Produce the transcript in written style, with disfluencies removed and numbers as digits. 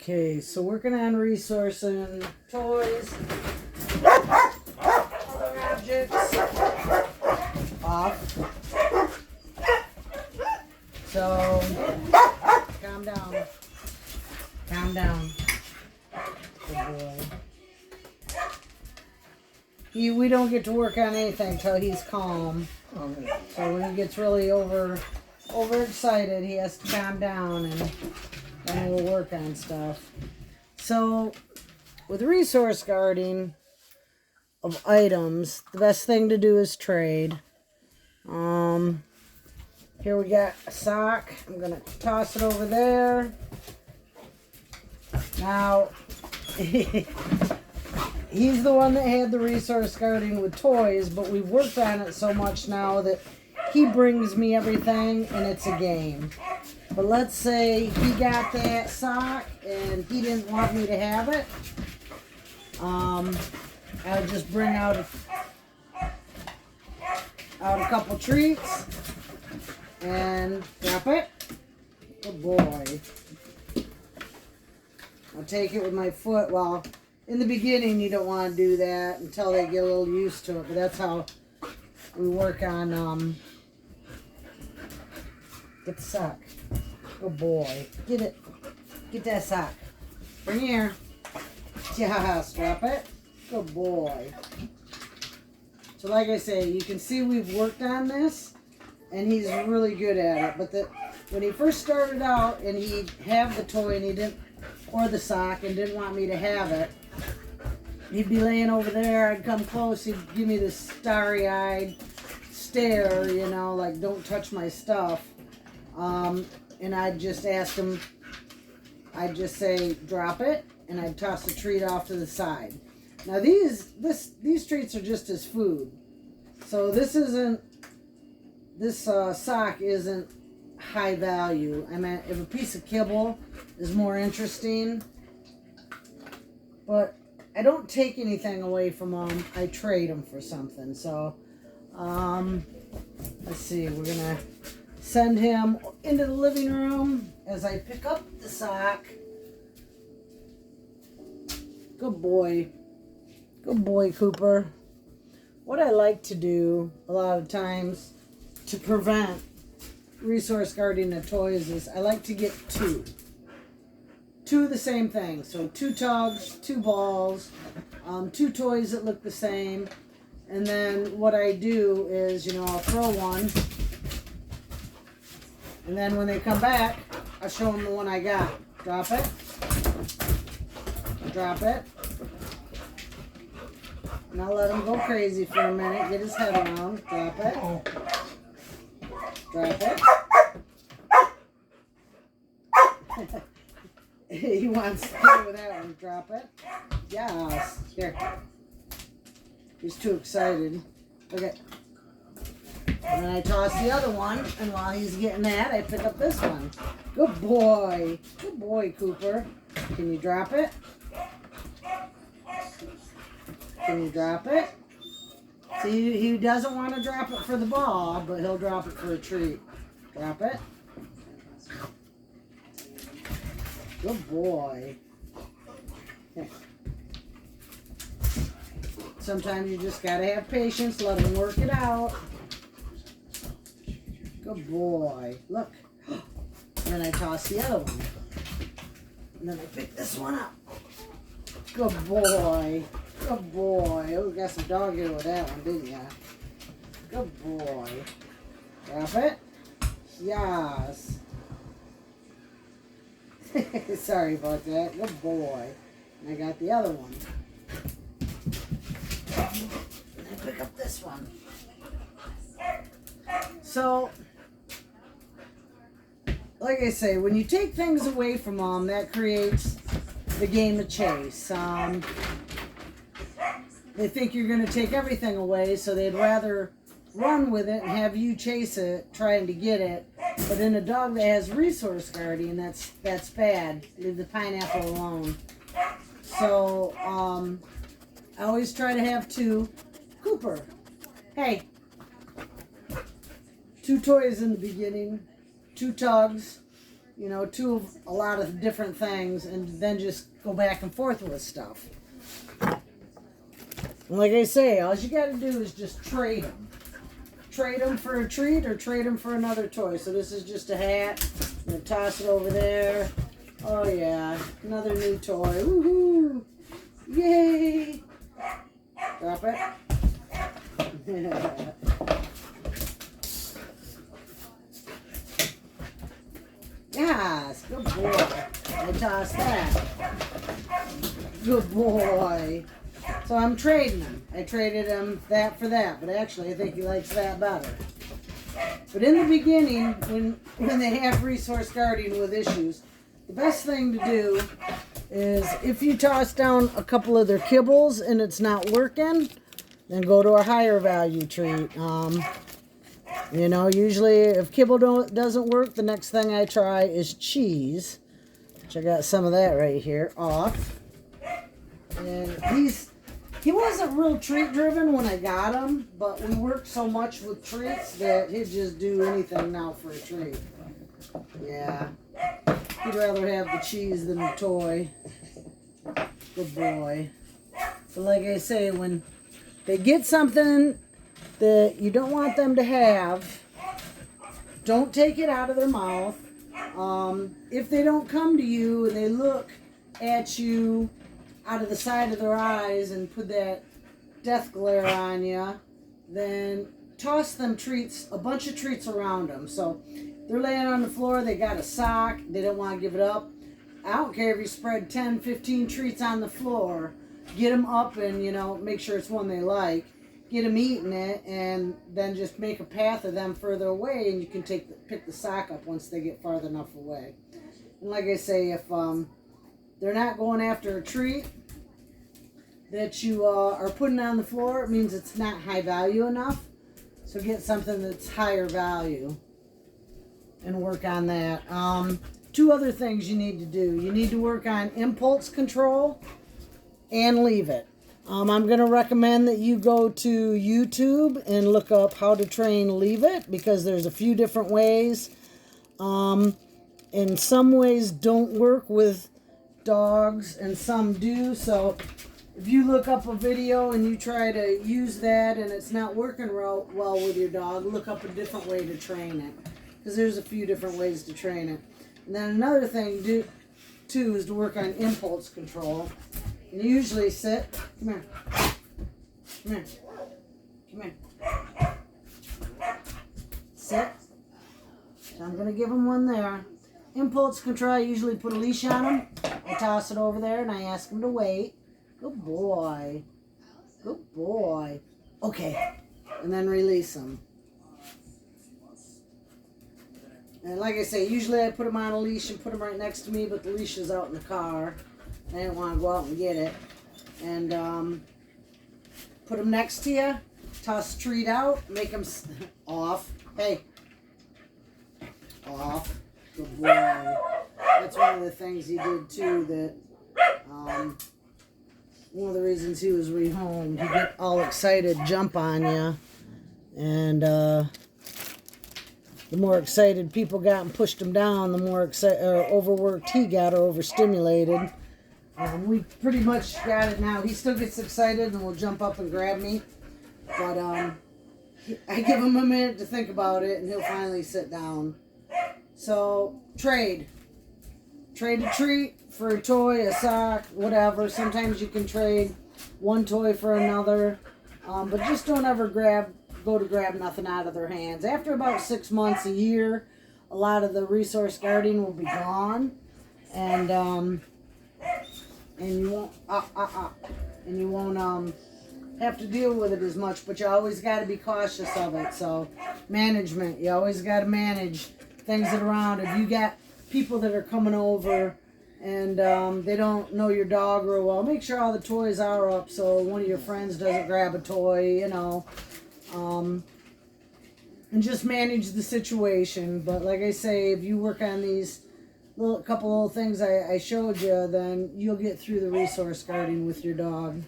Okay, so working on resourcing toys, other objects off. So, calm down. Calm down. Good boy. We don't get to work on anything till he's calm. So when he gets really overexcited, he has to calm down, and then we'll work on stuff. So with resource guarding of items, the best thing to do is trade. Here we got a sock. I'm gonna toss it over there. Now he's the one that had the resource guarding with toys, but we've worked on it so much now that he brings me everything and it's a game. But let's say he got that sock and he didn't want me to have it. I would just bring out a couple treats and drop it. Good boy. I'll take it with my foot. Well, in the beginning you don't want to do that until they get a little used to it, but that's how we work on get the sock. Good boy. Get it. Get that sock. Bring it here. Yes, drop it. Good boy. So like I say, you can see we've worked on this and he's really good at it. But when he first started out and he'd have the toy and he didn't, or the sock, and didn't want me to have it, he'd be laying over there. I'd come close. He'd give me this starry-eyed stare, you know, like, don't touch my stuff. And I'd just ask him, I'd just say, drop it, and I'd toss the treat off to the side. Now these treats are just his food. So this sock isn't high value. I mean, if a piece of kibble is more interesting, but I don't take anything away from them. I trade them for something. So, let's see. We're gonna send him into the living room as I pick up the sock. Good boy. Good boy, Cooper. What I like to do a lot of times to prevent resource guarding of toys is I like to get two of the same thing. So 2 tugs, 2 balls, 2 toys that look the same. And then what I do is, you know, I'll throw one, and then when they come back, I'll show them the one I got. Drop it. Drop it. And I'll let him go crazy for a minute, get his head around. Drop it. Drop it. He wants to play with that one. Drop it. Yes. Here. He's too excited. Okay. And then I toss the other one, and while he's getting that, I pick up this one. Good boy. Good boy, Cooper. Can you drop it? Can you drop it? See, he doesn't want to drop it for the ball, but he'll drop it for a treat. Drop it. Good boy. Okay. Sometimes you just gotta have patience, let him work it out. Good boy. Look. And then I toss the other one. And then I pick this one up. Good boy. Good boy. Oh, we got some dog hair with that one, didn't ya? Good boy. Drop it. Yes. Sorry about that. Good boy. And I got the other one. And I pick up this one. So, like I say, when you take things away from them, that creates the game of chase. They think you're going to take everything away, so they'd rather run with it and have you chase it, trying to get it. But in a dog that has resource guarding, that's bad. Leave the pineapple alone. So, I always try to have 2. Cooper, hey. 2 toys in the beginning, 2 tugs, you know, to a lot of different things, and then just go back and forth with stuff. And like I say, all you got to do is just trade them. Trade them for a treat or trade them for another toy. So this is just a hat. I'm going to toss it over there. Oh yeah, another new toy. Woohoo! Yay! Drop it. Yes, good boy. I tossed that. Good boy. So I'm trading him. I traded him that for that, but actually I think he likes that better. But in the beginning, when they have resource guarding with issues, the best thing to do is if you toss down a couple of their kibbles and it's not working, then go to a higher value treat. You know, usually if kibble doesn't work, the next thing I try is cheese, which I got some of that right here off. And he wasn't real treat driven when I got him, but we worked so much with treats that he'd just do anything now for a treat. Yeah, he'd rather have the cheese than the toy. Good boy. So like I say, when they get something that you don't want them to have, don't take it out of their mouth. If they don't come to you and they look at you out of the side of their eyes and put that death glare on you, then toss them treats, a bunch of treats around them. So they're laying on the floor, they got a sock, they don't want to give it up. I don't care if you spread 10, 15 treats on the floor, get them up and, you know, make sure it's one they like. Get them eating it, and then just make a path of them further away, and you can pick the sock up once they get farther enough away. And like I say, if they're not going after a treat that you are putting on the floor, it means it's not high value enough. So get something that's higher value and work on that. Two other things you need to do. You need to work on impulse control and leave it. I'm going to recommend that you go to YouTube and look up how to train leave it, because there's a few different ways. And some ways don't work with dogs and some do. So if you look up a video and you try to use that and it's not working well with your dog, look up a different way to train it, because there's a few different ways to train it. And then another thing too is to work on impulse control. And you usually sit. Come here. Come here. Come here. Sit. So I'm going to give him one there. Impulse control, I usually put a leash on him. I toss it over there and I ask him to wait. Good boy. Good boy. Okay. And then release him. And like I say, usually I put him on a leash and put him right next to me, but the leash is out in the car. I didn't want to go out and get it. And put him next to you. Toss the treat out. Make him off. Hey. Off. Good boy. That's one of the things he did too. That one of the reasons he was rehomed. He'd get all excited, jump on you, and the more excited people got and pushed him down, the more overworked he got or overstimulated. We pretty much got it now. He still gets excited and will jump up and grab me. But I give him a minute to think about it and he'll finally sit down. So, trade. Trade a treat for a toy, a sock, whatever. Sometimes you can trade one toy for another. But just don't ever go to grab nothing out of their hands. After about 6 months, a year, a lot of the resource guarding will be gone. And you won't have to deal with it as much, but you always got to be cautious of it. So management, you always got to manage things that are around. If you got people that are coming over and they don't know your dog real well, make sure all the toys are up so one of your friends doesn't grab a toy, you know, and just manage the situation. But like I say, if you work on these couple little things I showed you, then you'll get through the resource guarding with your dog.